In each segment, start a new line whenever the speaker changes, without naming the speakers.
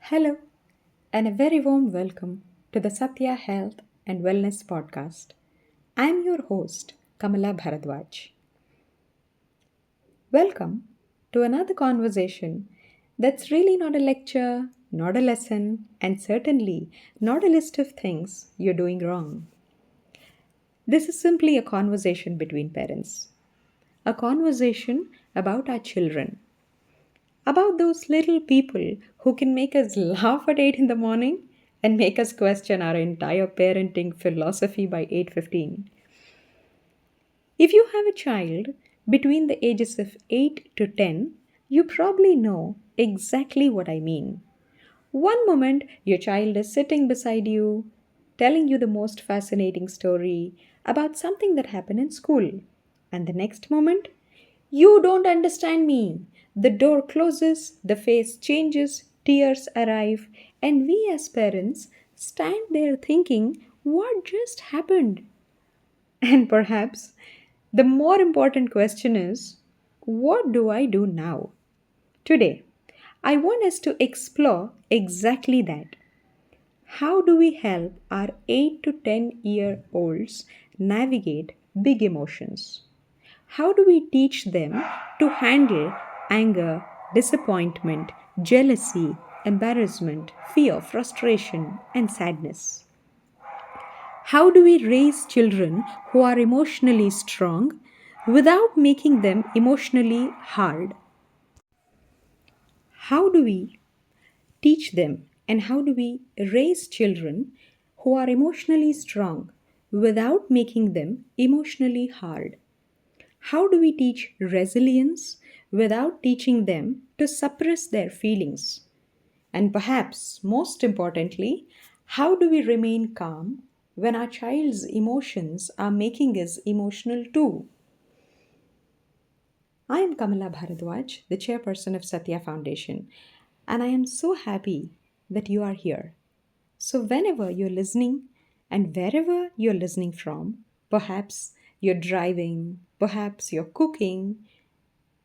Hello, and a very warm welcome to the Satya Health and Wellness Podcast. I am your host, Kamala Bharadwaj. Welcome to another conversation that's really not a lecture, not a lesson, and certainly not a list of things you're doing wrong. This is simply a conversation between parents, a conversation about our children, about those little people who can make us laugh at 8 in the morning and make us question our entire parenting philosophy by 8:15. If you have a child between the ages of 8 to 10, you probably know exactly what I mean. One moment your child is sitting beside you telling you the most fascinating story about something that happened in school, and the next moment you don't understand me. The door closes, the face changes, tears arrive, and we as parents stand there thinking, what just happened? And perhaps the more important question is, what do I do now? Today, I want us to explore exactly that. How do we help our 8 to 10-year-olds navigate big emotions? How do we teach them to handle anger, disappointment, jealousy, embarrassment, fear, frustration, and sadness? How do we raise children who are emotionally strong without making them emotionally hard? How do we teach them and how do we raise children who are emotionally strong without making them emotionally hard? How do we teach resilience without teaching them to suppress their feelings? And perhaps most importantly, how do we remain calm when our child's emotions are making us emotional too? I am Kamala Bharadwaj, the chairperson of Satya Foundation, and I am so happy that you are here. So, whenever you're listening and wherever you're listening from, perhaps you're driving, perhaps you're cooking,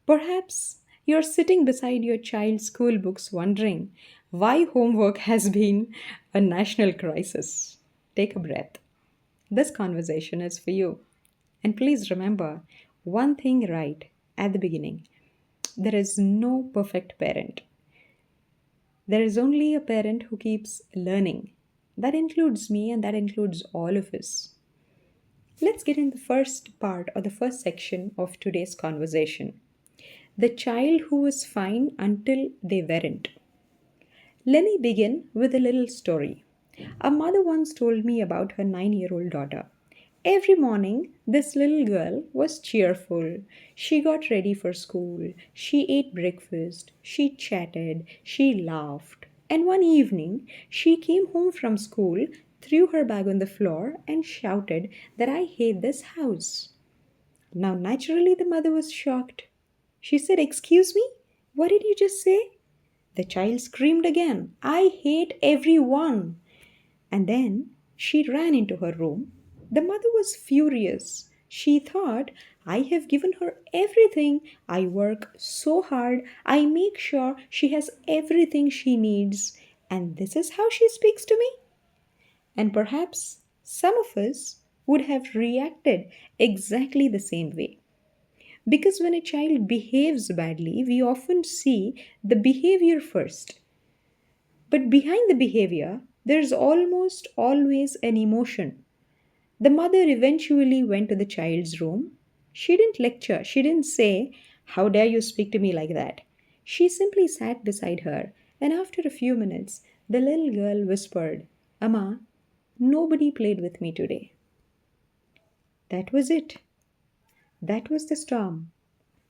perhaps you're sitting beside your child's school books wondering why homework has been a national crisis. Take a breath. This conversation is for you. And please remember one thing right at the beginning: there is no perfect parent. There is only a parent who keeps learning. That includes me and that includes all of us. Let's get in the first part or the first section of today's conversation: the child who was fine until they weren't. Let me begin with a little story. A mother once told me about her 9-year-old daughter. Every morning, this little girl was cheerful. She got ready for school. She ate breakfast. She chatted. She laughed. And one evening, she came home from school, threw her bag on the floor, and shouted that I hate this house. Now, naturally, the mother was shocked. She said, "Excuse me? What did you just say?" The child screamed again, "I hate everyone." And then she ran into her room. The mother was furious. She thought, I have given her everything. I work so hard. I make sure she has everything she needs. And this is how she speaks to me? And perhaps some of us would have reacted exactly the same way. Because when a child behaves badly, we often see the behavior first. But behind the behavior, there's almost always an emotion. The mother eventually went to the child's room. She didn't lecture. She didn't say, "How dare you speak to me like that?" She simply sat beside her, and after a few minutes, the little girl whispered, "Amma, nobody played with me today." That was it. That was the storm.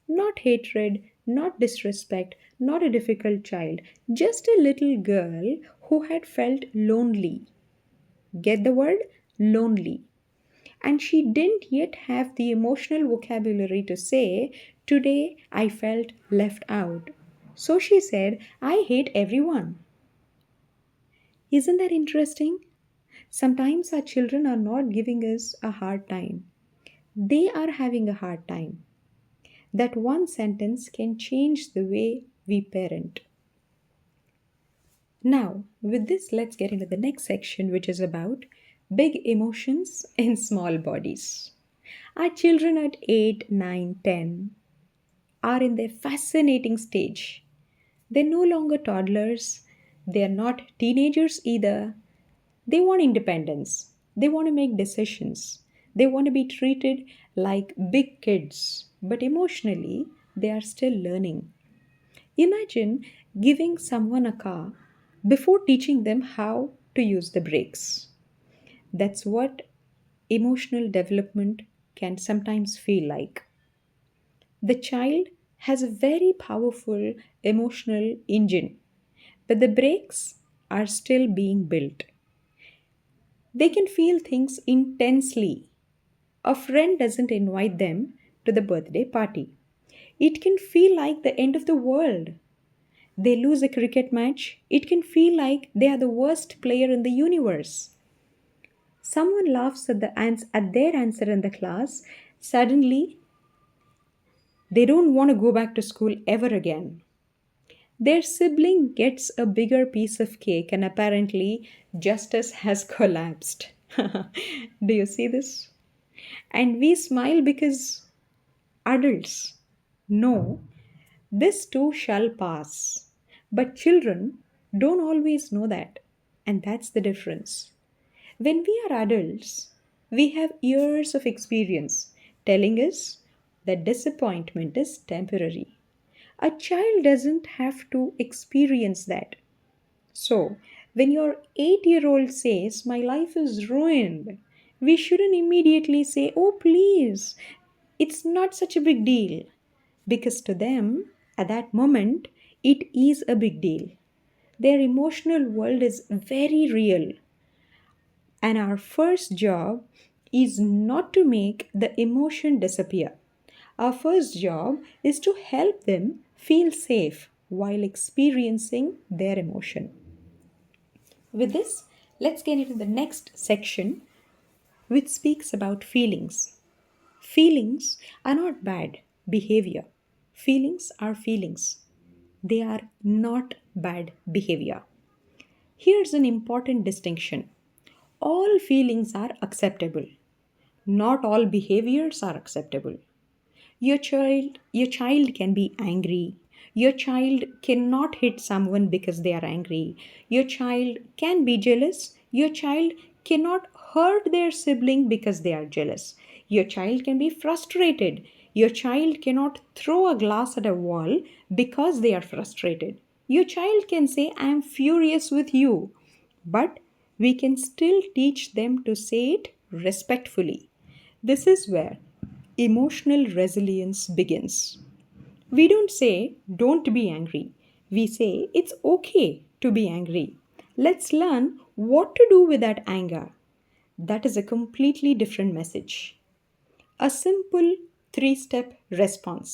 Not hatred, not disrespect, not a difficult child, just a little girl who had felt lonely. Get the word? Lonely. And she didn't yet have the emotional vocabulary to say, "Today I felt left out." So she said, "I hate everyone." Isn't that interesting? Sometimes our children are not giving us a hard time, they are having a hard time. That one sentence can change the way we parent. Now, with this, let's get into the next section, which is about big emotions in small bodies. Our children at 8, 9, 10 are in their fascinating stage. They're no longer toddlers, they're not teenagers either. They want independence, they want to make decisions, they want to be treated like big kids, but emotionally, they are still learning. Imagine giving someone a car before teaching them how to use the brakes. That's what emotional development can sometimes feel like. The child has a very powerful emotional engine, but the brakes are still being built. They can feel things intensely. A friend doesn't invite them to the birthday party. It can feel like the end of the world. They lose a cricket match, it can feel like they are the worst player in the universe. Someone laughs at their answer in the class. Suddenly, they don't want to go back to school ever again. Their sibling gets a bigger piece of cake, and apparently, justice has collapsed. Do you see this? And we smile because adults know this too shall pass. But children don't always know that. And that's the difference. When we are adults, we have years of experience telling us that disappointment is temporary. A child doesn't have to experience that. So, when your 8-year old says, "My life is ruined," we shouldn't immediately say, "Oh, please, it's not such a big deal." Because to them, at that moment, it is a big deal. Their emotional world is very real. And our first job is not to make the emotion disappear. Our first job is to help them feel safe while experiencing their emotion. With this, let's get into the next section, which speaks about feelings. Feelings are not bad behavior. Feelings are feelings. They are not bad behavior. Here's an important distinction. All feelings are acceptable. Not all behaviors are acceptable. Your child can be angry. Your child cannot hit someone because they are angry. Your child can be jealous. Your child cannot hurt their sibling because they are jealous. Your child can be frustrated. Your child cannot throw a glass at a wall because they are frustrated. Your child can say, "I am furious with you," but we can still teach them to say it respectfully. This is where emotional resilience begins. We don't say, "Don't be angry." We say, "It's okay to be angry. Let's learn what to do with that anger." That is a completely different message. A simple 3-step response.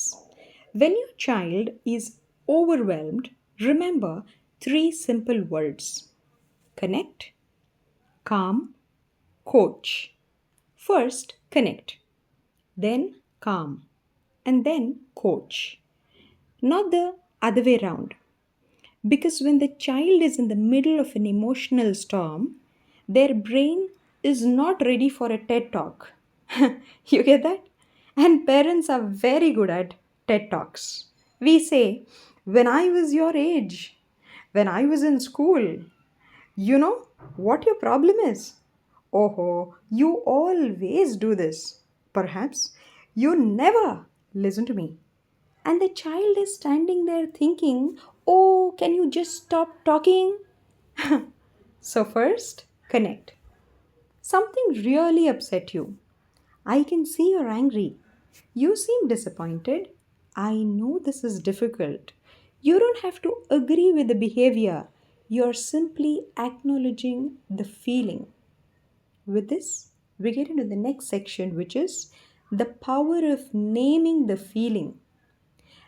When your child is overwhelmed, remember 3 simple words: connect, calm, coach. First, connect, then calm, and then coach. Not the other way around. Because when the child is in the middle of an emotional storm, their brain is not ready for a TED talk. You get that? And parents are very good at TED talks. We say, "When I was your age, when I was in school, you know what your problem is? Oh, you always do this. Perhaps you never listen to me." And the child is standing there thinking, "Oh, can you just stop talking?" So, first, connect. Something really upset you. I can see you're angry. You seem disappointed. I know this is difficult. You don't have to agree with the behavior. You're simply acknowledging the feeling. With this, we get into the next section, which is the power of naming the feeling.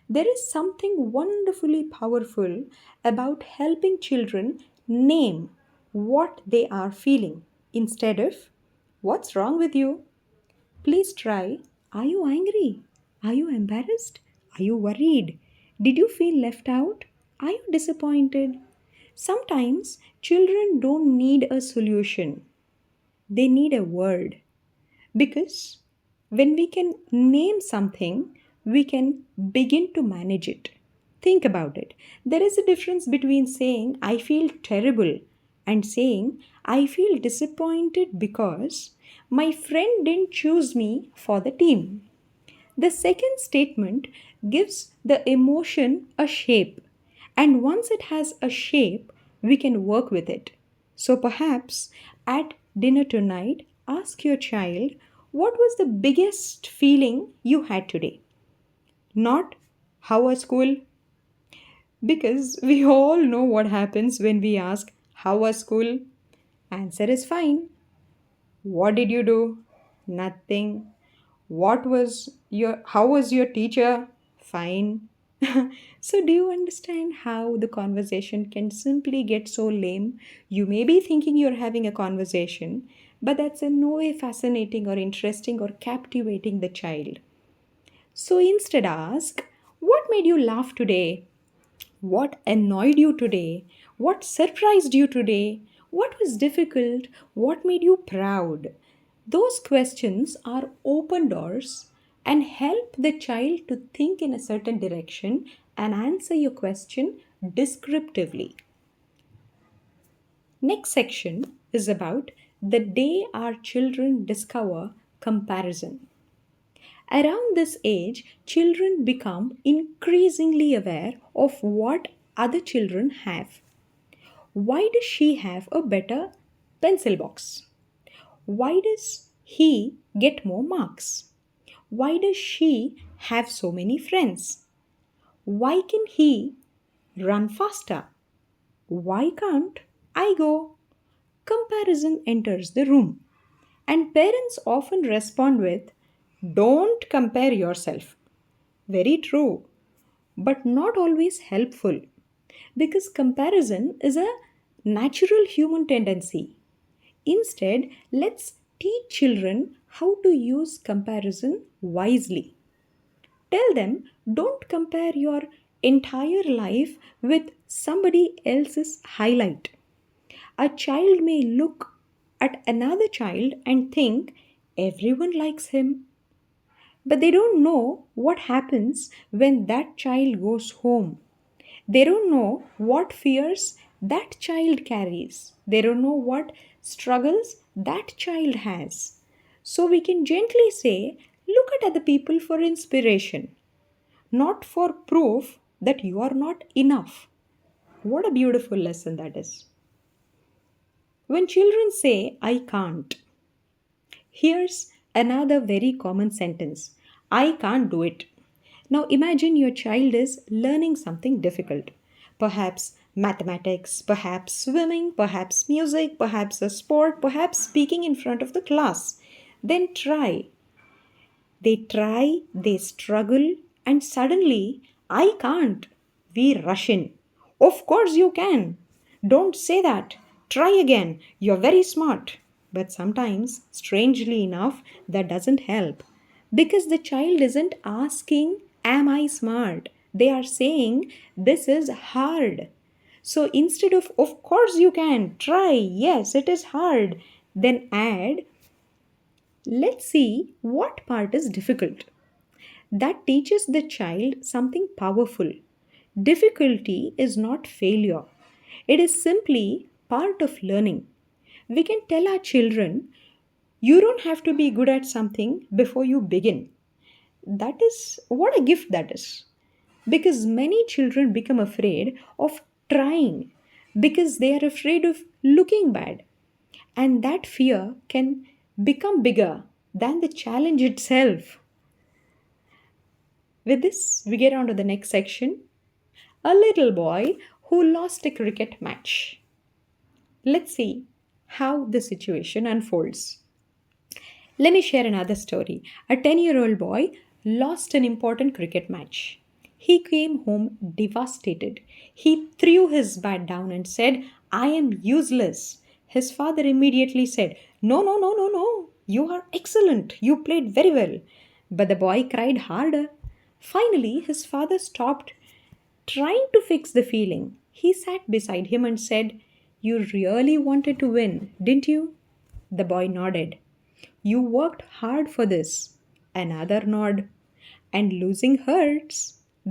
There is something wonderfully powerful about helping children name what they are feeling instead of "What's wrong with you?" Please try, "Are you angry? Are you embarrassed? Are you worried? Did you feel left out? Are you disappointed?" Sometimes children don't need a solution, they need a word. Because when we can name something, we can begin to manage it. Think about it. There is a difference between saying, I feel terrible, and saying, I feel disappointed because my friend didn't choose me for the team. The second statement gives the emotion a shape, and once it has a shape, we can work with it. So perhaps at dinner tonight, ask your child, what was the biggest feeling you had today? Not how was school? Because we all know what happens when we ask, how was school? Answer is fine. What did you do? Nothing. How was your teacher? Fine. So do you understand how the conversation can simply get so lame? You may be thinking you're having a conversation, but that's in no way fascinating or interesting or captivating the child. So instead ask, what made you laugh today? What annoyed you today? What surprised you today? What was difficult? What made you proud? Those questions are open doors and help the child to think in a certain direction and answer your question descriptively. Next section is about the day our children discover comparison. Around this age, children become increasingly aware of what other children have. Why does she have a better pencil box? Why does he get more marks? Why does she have so many friends? Why can he run faster? Why can't I go? Comparison enters the room, and parents often respond with, don't compare yourself. Very true, but not always helpful because comparison is a natural human tendency. Instead, let's teach children how to use comparison wisely. Tell them don't compare your entire life with somebody else's highlight. A child may look at another child and think everyone likes him, but they don't know what happens when that child goes home. They don't know what fears that child carries. They don't know what struggles that child has. So we can gently say, look at other people for inspiration, not for proof that you are not enough. What a beautiful lesson that is. When children say, I can't, here's another very common sentence: I can't do it. Now imagine your child is learning something difficult. Perhaps mathematics, perhaps swimming, perhaps music, perhaps a sport, perhaps speaking in front of the class. Then try, they struggle, and suddenly, I can't. We rush in. Of course you can. Don't say that. Try again. You're very smart. But sometimes, strangely enough, that doesn't help. Because the child isn't asking, am I smart? They are saying, this is hard. So instead of course you can, try, yes, it is hard, then add, let's see what part is difficult. That teaches the child something powerful. Difficulty is not failure, it is simply part of learning. We can tell our children, you don't have to be good at something before you begin. That is what a gift that is. Because many children become afraid of trying because they are afraid of looking bad. And that fear can become bigger than the challenge itself. With this, we get on to the next section: a little boy who lost a cricket match. Let's see how the situation unfolds. Let me share another story. A 10-year-old boy lost an important cricket match. He came home devastated. He threw his bat down and said, I am useless. His father immediately said, no, no, no, no, no. You are excellent. You played very well. But the boy cried harder. Finally, his father stopped trying to fix the feeling. He sat beside him and said, "You really wanted to win, didn't you?" The boy nodded. "You worked hard for this." Another nod. "And losing hurts."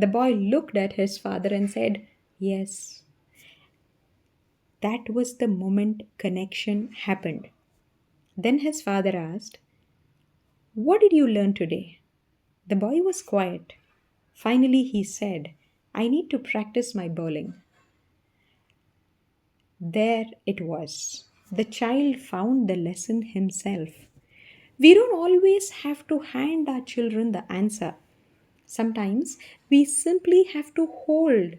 The boy looked at his father and said, "Yes." That was the moment connection happened. Then his father asked, "What did you learn today?" The boy was quiet. Finally, he said, "I need to practice my bowling." There it was. The child found the lesson himself. We don't always have to hand our children the answer. Sometimes we simply have to hold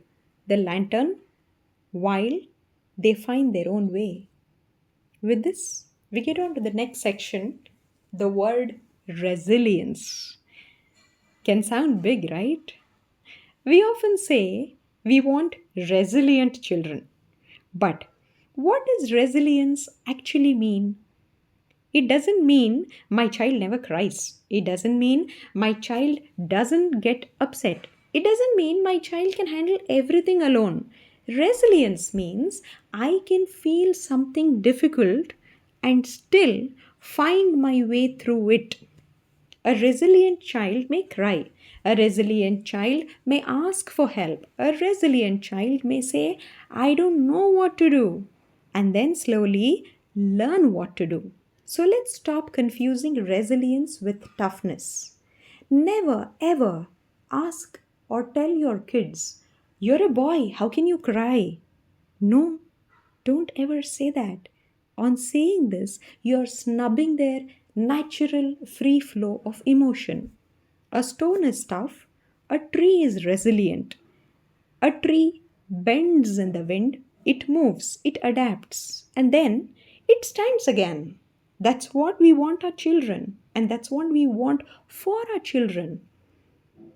the lantern while they find their own way. With this, we get on to the next section, the word resilience. Can sound big, right? We often say we want resilient children. But what does resilience actually mean? It doesn't mean my child never cries. It doesn't mean my child doesn't get upset. It doesn't mean my child can handle everything alone. Resilience means I can feel something difficult and still find my way through it. A resilient child may cry. A resilient child may ask for help. A resilient child may say, "I don't know what to do," and then slowly learn what to do. So let's stop confusing resilience with toughness. Never ever ask or tell your kids, "You're a boy, how can you cry?" No, don't ever say that. On saying this, you're snubbing their natural free flow of emotion. A stone is tough, a tree is resilient. A tree bends in the wind, it moves, it adapts, and then it stands again. That's what we want our children, and that's what we want for our children.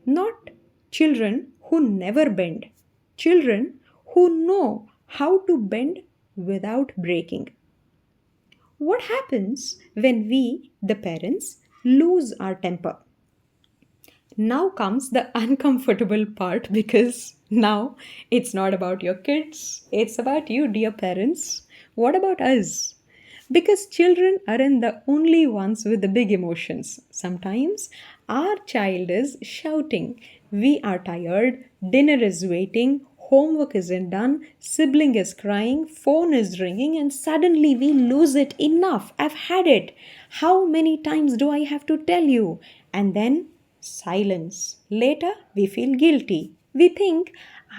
Not children who never bend, children who know how to bend without breaking. What happens when we, the parents, lose our temper? Now comes the uncomfortable part because now it's not about your kids, it's about you, dear parents. What about us? Because children aren't the only ones with the big emotions. Sometimes our child is shouting, "We are tired, dinner is waiting, homework isn't done, sibling is crying, phone is ringing," and suddenly we lose it. Enough, I've had it. How many times do I have to tell you? And then silence. Later, we feel guilty. We think,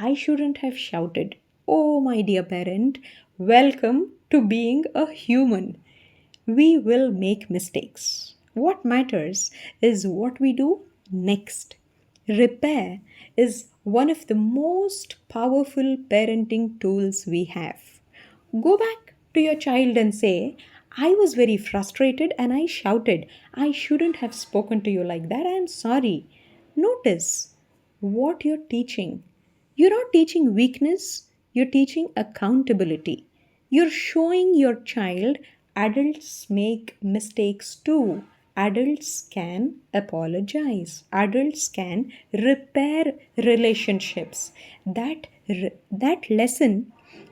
"I shouldn't have shouted." Oh, my dear parent, welcome to being a human. We will make mistakes. What matters is what we do next. Repair is one of the most powerful parenting tools we have. Go back to your child and say, "I was very frustrated and I shouted. I shouldn't have spoken to you like that. I am sorry." Notice what you're teaching. You're not teaching weakness, you're teaching accountability. You're showing your child adults make mistakes too. Adults can apologize. Adults can repair relationships. That lesson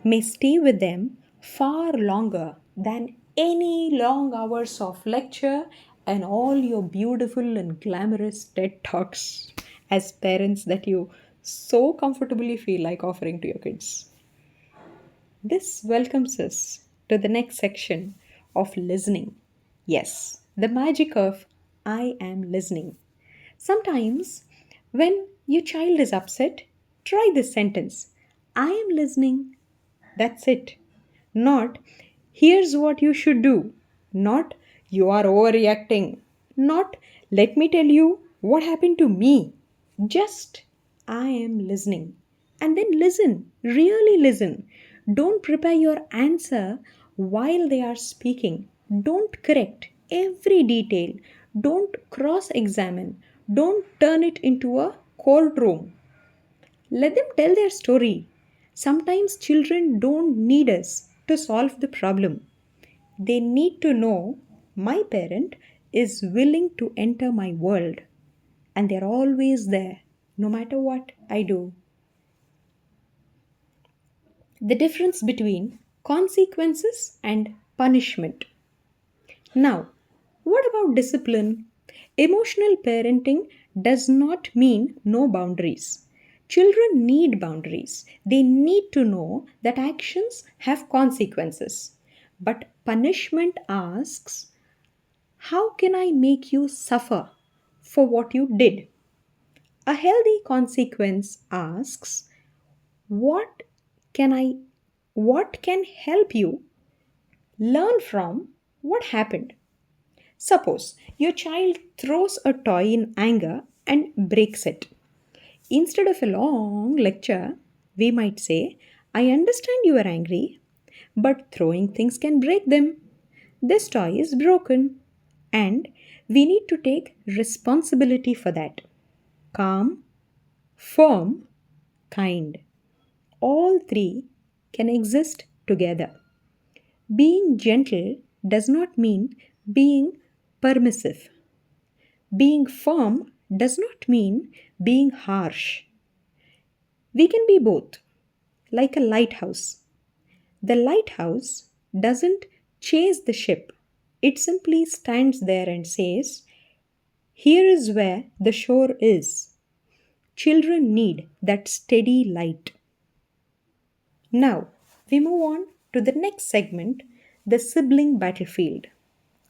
may stay with them far longer than any long hours of lecture and all your beautiful and glamorous TED Talks as parents that you so comfortably feel like offering to your kids. This welcomes us to the next section of listening. Yes, the magic of "I am listening." Sometimes, when your child is upset, try this sentence: "I am listening." That's it. Not, "Here's what you should do." Not, "You are overreacting." Not, "Let me tell you what happened to me." Just, "I am listening." And then listen, really listen. Don't prepare your answer while they are speaking. Don't correct every detail. Don't cross examine. Don't turn it into a courtroom. Let them tell their story. Sometimes children don't need us to solve the problem. They need to know my parent is willing to enter my world and they're always there no matter what I do. The difference between consequences and punishment. Now, what about discipline? Emotional parenting does not mean no boundaries. Children need boundaries. They need to know that actions have consequences. But punishment asks, how can I make you suffer for what you did? A healthy consequence asks, what can I what can help you learn from what happened? Suppose your child throws a toy in anger and breaks it. Instead of a long lecture, we might say, I understand you are angry, but throwing things can break them. This toy is broken, and we need to take responsibility for that. Calm, firm, kind. All three can exist together. Being gentle does not mean being permissive. Being firm does not mean being harsh. We can be both, like a lighthouse. The lighthouse doesn't chase the ship, it simply stands there and says, here is where the shore is. Children need that steady light. Now, we move on to the next segment, the sibling battlefield,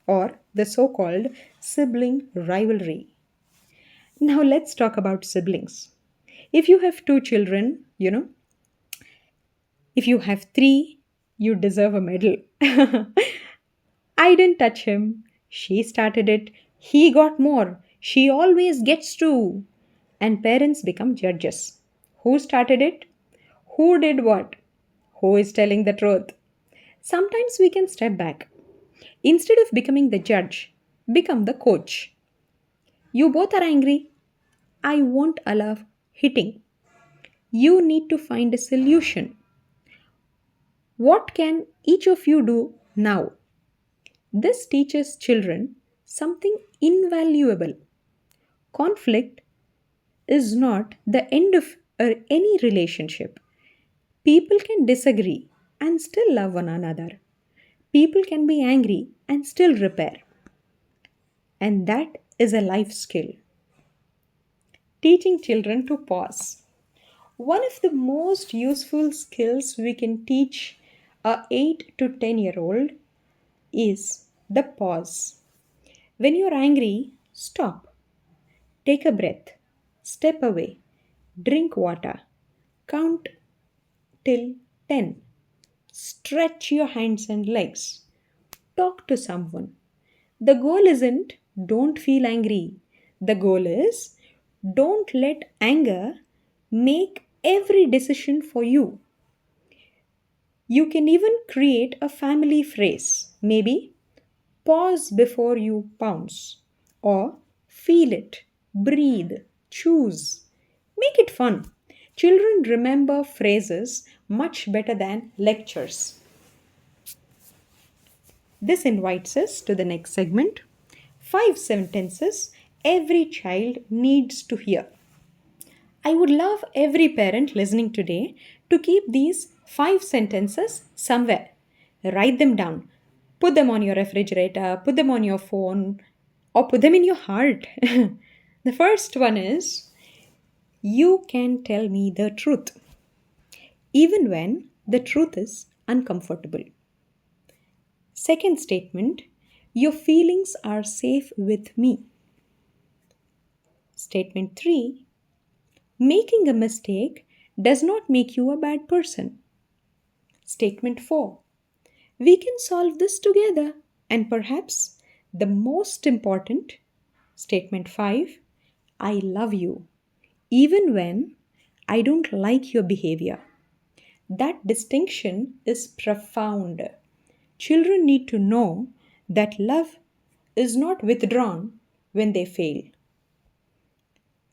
or the so called sibling rivalry. Now, let's talk about siblings. If you have two children, if you have three, you deserve a medal. I didn't touch him. She started it. He got more. She always gets two. And parents become judges. Who started it? Who did what? Who is telling the truth? Sometimes we can step back. Instead of becoming the judge, become the coach. You both are angry. I won't allow hitting. You need to find a solution. What can each of you do now? This teaches children something invaluable. Conflict is not the end of any relationship. People can disagree and still love one another. People can be angry and still repair. And that is a life skill. Teaching children to pause. One of the most useful skills we can teach a 8 to 10-year-old is the pause. When you're angry, stop. Take a breath. Step away. Drink water. Count till 10. Stretch your hands and legs. Talk to someone. The goal isn't don't feel angry. The goal is don't let anger make every decision for you. You can even create a family phrase. Maybe pause before you pounce. Or feel it, breathe, choose. Make it fun. Children remember phrases much better than lectures. This invites us to the next segment, 5 sentences every child needs to hear. I would love every parent listening today to keep these 5 sentences somewhere. Write them down. Put them on your refrigerator, put them on your phone, or put them in your heart. The first one is, you can tell me the truth, even when the truth is uncomfortable. Second statement, your feelings are safe with me. Statement 3, making a mistake does not make you a bad person. Statement 4, we can solve this together. And perhaps the most important, statement 5, I love you, even when I don't like your behavior. That distinction is profound. Children need to know that love is not withdrawn when they fail.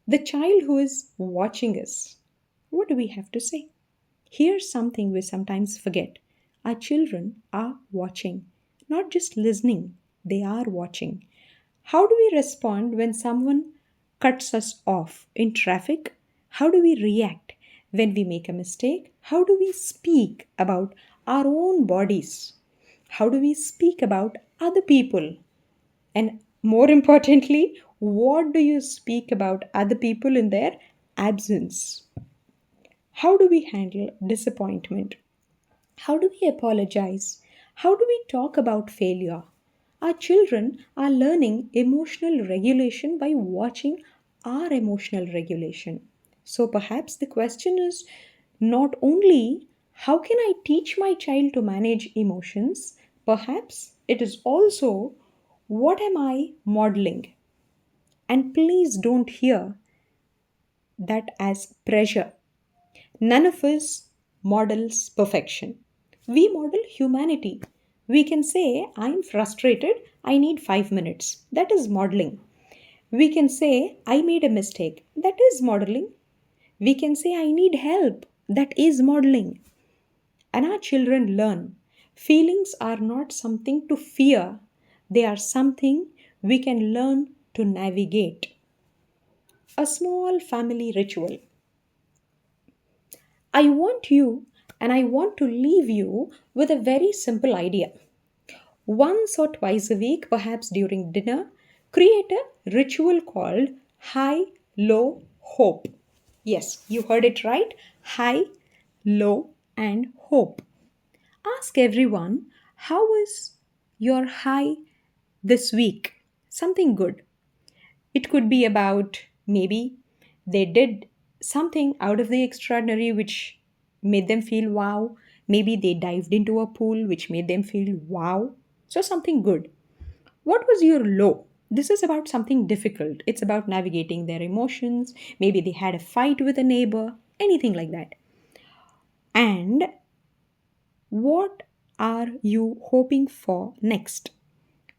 The child who is watching us, what do we have to say? Here's something we sometimes forget. Our children are watching, not just listening, they are watching. How do we respond when someone cuts us off in traffic? How do we react When we make a mistake, how do we speak about our own bodies? How do we speak about other people? And more importantly, what do you speak about other people in their absence? How do we handle disappointment? How do we apologize? How do we talk about failure? Our children are learning emotional regulation by watching our emotional regulation. So perhaps the question is not only how can I teach my child to manage emotions, perhaps it is also what am I modeling? And please don't hear that as pressure. None of us models perfection. We model humanity. We can say, I'm frustrated, I need 5 minutes. That is modeling. We can say, I made a mistake. That is modeling. We can say, I need help. That is modeling. And our children learn. Feelings are not something to fear, they are something we can learn to navigate. A small family ritual. I want you and I want to leave you with a very simple idea. Once or twice a week, perhaps during dinner, create a ritual called high, low, hope. Yes, you heard it right. High, low, and hope. Ask everyone, how was your high this week? Something good. It could be about maybe they did something out of the extraordinary which made them feel wow. Maybe they dived into a pool which made them feel wow. So, something good. What was your low? This is about something difficult. It's about navigating their emotions. Maybe they had a fight with a neighbor, anything like that. And what are you hoping for next?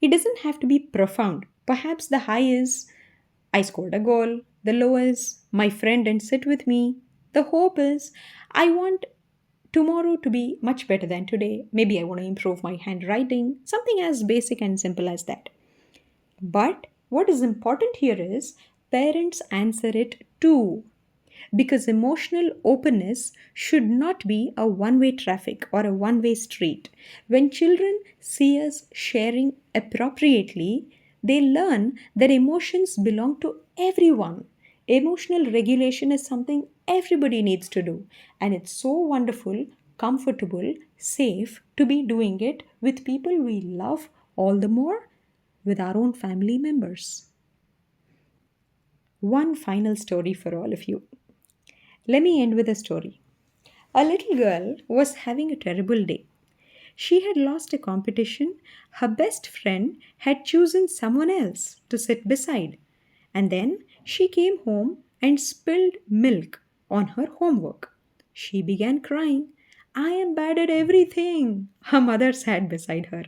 It doesn't have to be profound. Perhaps the high is I scored a goal. The low is my friend and sit with me. The hope is I want tomorrow to be much better than today. Maybe I want to improve my handwriting. Something as basic and simple as that. But what is important here is parents answer it too. Because emotional openness should not be a one way traffic or a one way street. When children see us sharing appropriately, they learn that emotions belong to everyone. Emotional regulation is something everybody needs to do, and it's so wonderful, comfortable, safe to be doing it with people we love all the more with our own family members. One final story for all of you. Let me end with a story. A little girl was having a terrible day. She had lost a competition. Her best friend had chosen someone else to sit beside. And then she came home and spilled milk on her homework. She began crying. I am bad at everything. Her mother sat beside her.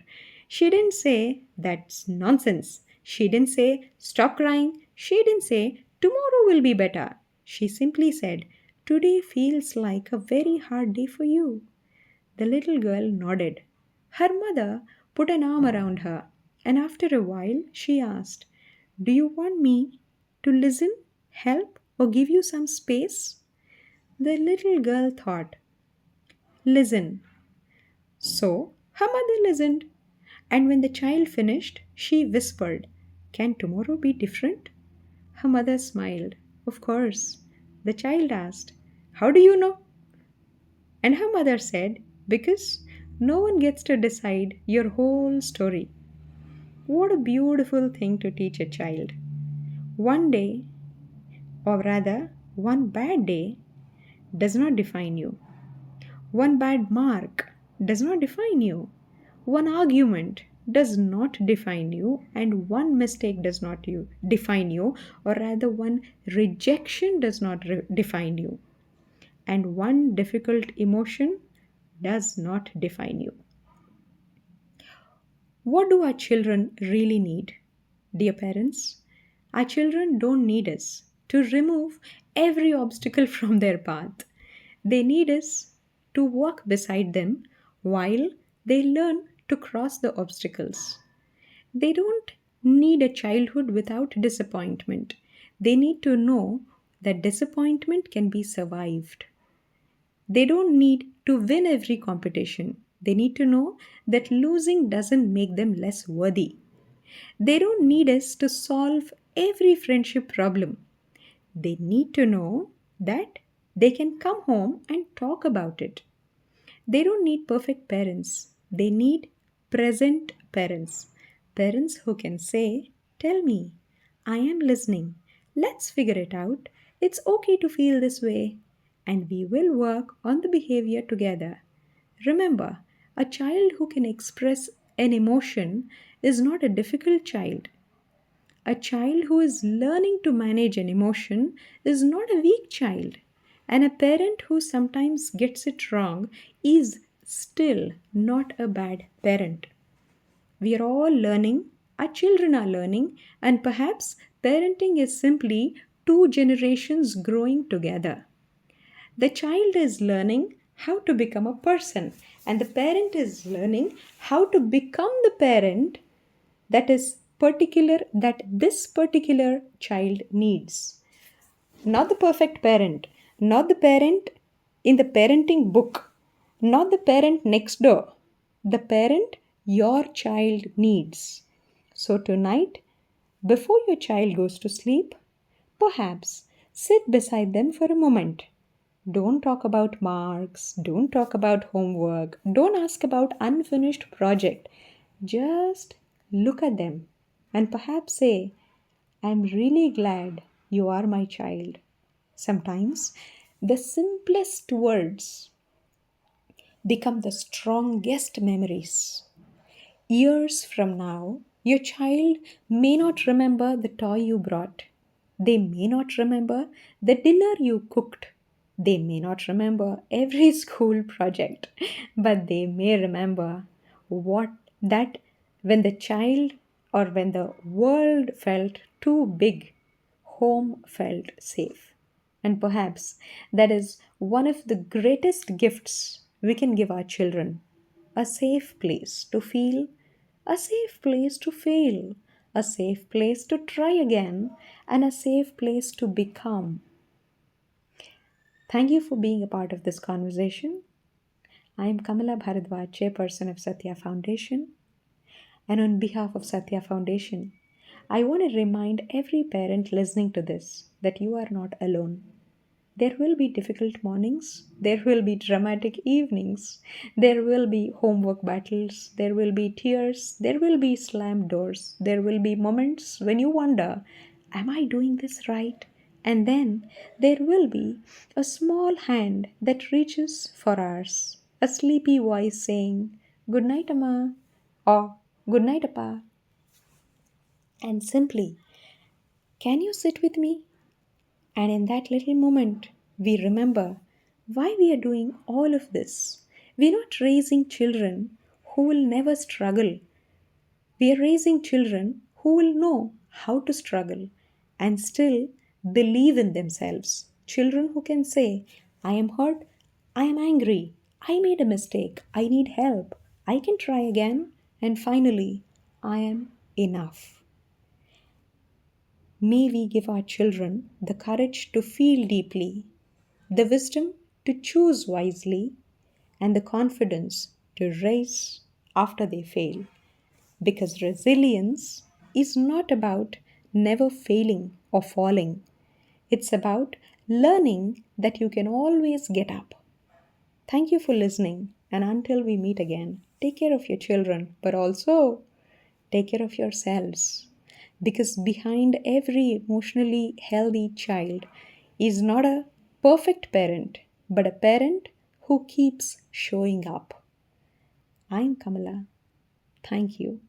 She didn't say, That's nonsense. She didn't say, Stop crying. She didn't say, Tomorrow will be better. She simply said, Today feels like a very hard day for you. The little girl nodded. Her mother put an arm around her, and after a while she asked, Do you want me to listen, help, or give you some space? The little girl thought, Listen. So her mother listened, and when the child finished, she whispered, Can tomorrow be different? Her mother smiled. Of course. The child asked, How do you know? And her mother said, Because no one gets to decide your whole story. What a beautiful thing to teach a child. One day, or rather, one bad day, does not define you. One bad mark does not define you. One argument does not define you, and one mistake does not define you, or rather, one rejection does not define you, and one difficult emotion does not define you. What do our children really need? Dear parents, our children don't need us to remove every obstacle from their path. They need us to walk beside them while they learn to cross the obstacles. They don't need a childhood without disappointment. They need to know that disappointment can be survived. They don't need to win every competition. They need to know that losing doesn't make them less worthy. They don't need us to solve every friendship problem. They need to know that they can come home and talk about it. They don't need perfect parents. They need present parents. Parents who can say, "Tell me, I am listening. Let's figure it out. It's okay to feel this way. And we will work on the behavior together." Remember, a child who can express an emotion is not a difficult child. A child who is learning to manage an emotion is not a weak child. And a parent who sometimes gets it wrong is still not a bad parent. We are all learning, our children are learning, and perhaps parenting is simply two generations growing together. The child is learning how to become a person, and the parent is learning how to become the parent that this particular child needs. Not the perfect parent, not the parent in the parenting book, not the parent next door, the parent your child needs. So tonight, before your child goes to sleep, perhaps sit beside them for a moment. Don't talk about marks, don't talk about homework, don't ask about unfinished project. Just look at them and perhaps say, "I'm really glad you are my child." Sometimes the simplest words become the strongest memories. Years from now, your child may not remember the toy you brought. They may not remember the dinner you cooked. They may not remember every school project, but they may remember what that when the child or when the world felt too big, home felt safe. And perhaps that is one of the greatest gifts we can give our children, a safe place to feel, a safe place to fail, a safe place to try again, and a safe place to become. Thank you for being a part of this conversation. I am Kamala Bharadwaj, chairperson of Satya Foundation. And on behalf of Satya Foundation, I want to remind every parent listening to this that you are not alone. There will be difficult mornings, there will be dramatic evenings, there will be homework battles, there will be tears, there will be slammed doors, there will be moments when you wonder, "Am I doing this right?" And then there will be a small hand that reaches for ours, a sleepy voice saying, "Good night, Amma," or "Good night, Appa." And simply, "Can you sit with me?" And in that little moment, we remember why we are doing all of this. We're not raising children who will never struggle. We are raising children who will know how to struggle and still believe in themselves. Children who can say, "I am hurt, I am angry, I made a mistake, I need help, I can try again, and finally, I am enough." May we give our children the courage to feel deeply, the wisdom to choose wisely, and the confidence to rise after they fail. Because resilience is not about never failing or falling, it's about learning that you can always get up. Thank you for listening, and until we meet again, take care of your children, but also take care of yourselves. Because behind every emotionally healthy child is not a perfect parent, but a parent who keeps showing up. I'm Kamala. Thank you.